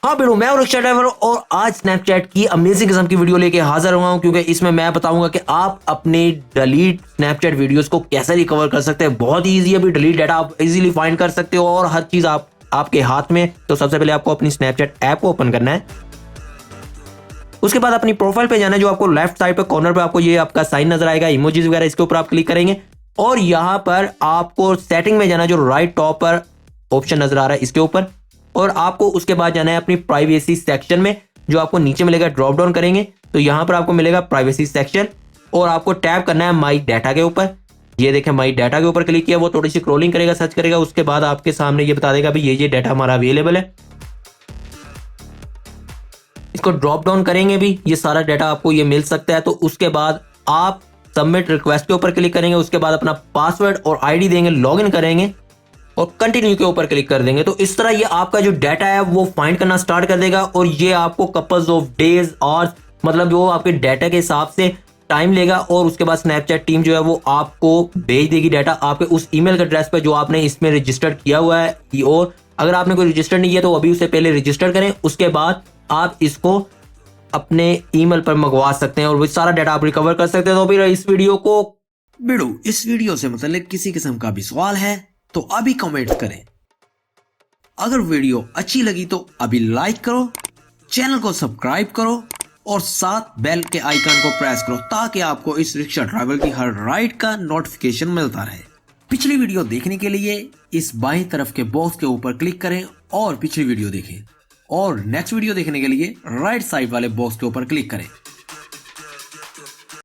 हाँ बिल्कुल, मैं हूं रिक्शा ड्राइवर और आज स्नैपचैट की अमेजिंग किस्म की वीडियो लेके हाजिर हुआ हूं, क्योंकि इसमें मैं बताऊंगा कि आप अपने डिलीट स्नैपचैट वीडियोस को कैसे रिकवर कर सकते हैं। बहुत ही इजी है, अभी डिलीट डाटा आप इजीली फाइंड कर सकते हो और हर चीज आपके हाथ में। तो सबसे पहले आपको अपनी स्नैपचैट ऐप को ओपन करना है। उसके बाद अपनी प्रोफाइल पे जाना है, जो आपको लेफ्ट साइड पे कॉर्नर पे आपको ये आपका साइन नजर आएगा, इमोजीज वगैरह, इसके ऊपर आप क्लिक करेंगे और यहाँ पर आपको सेटिंग में जाना, जो राइट टॉप पर ऑप्शन नजर आ रहा है इसके ऊपर, और आपको उसके बाद जाना है अपनी प्राइवेसी सेक्शन में, जो आपको नीचे मिलेगा। ड्रॉप डाउन करेंगे तो यहाँ पर आपको मिलेगा प्राइवेसी सेक्शन और आपको टैप करना है माई डाटा के ऊपर। ये देखें, माई डाटा के ऊपर क्लिक किया, वो थोड़ी सी स्क्रॉलिंग करेगा, सर्च करेगा, उसके बाद आपके सामने ये बता देगा भाई ये डाटा हमारा अवेलेबल है। इसको ड्रॉप डाउन करेंगे भी, ये सारा डाटा आपको ये मिल सकता है। तो उसके बाद आप सबमिट रिक्वेस्ट के ऊपर क्लिक करेंगे, उसके बाद अपना पासवर्ड और आईडी देंगे, लॉगिन करेंगे और कंटिन्यू के ऊपर क्लिक कर देंगे। तो इस तरह ये आपका जो डाटा है वो फाइंड करना स्टार्ट कर देगा और ये आपको कपल्स ऑफ डेज आवर्स, मतलब वो आपके डाटा के हिसाब से टाइम लेगा और उसके बाद स्नैपचैट टीम जो है वो आपको भेज देगी डाटा आपके उस ईमेल के एड्रेस पर जो आपने इसमें रजिस्टर्ड किया हुआ है। और अगर आपने कोई रजिस्टर नहीं किया तो अभी उसे पहले रजिस्टर करें, उसके बाद आप इसको अपने ईमेल पर मंगवा सकते हैं और वो सारा डाटा आप रिकवर कर सकते हैं। तो फिर इस वीडियो को बिड़ू, इस वीडियो से मतलब किसी किस्म का भी सवाल है तो अभी कमेंट करें। अगर वीडियो अच्छी लगी तो अभी लाइक करो, चैनल को सब्सक्राइब करो और साथ बेल के आइकन को प्रेस करो ताकि आपको इस रिक्शा ड्राइवर की हर राइड का नोटिफिकेशन मिलता रहे। पिछली वीडियो देखने के लिए इस बाईं तरफ के बॉक्स के ऊपर क्लिक करें और पिछली वीडियो देखें, और नेक्स्ट वीडियो देखने के लिए राइट साइड वाले बॉक्स के ऊपर क्लिक करें।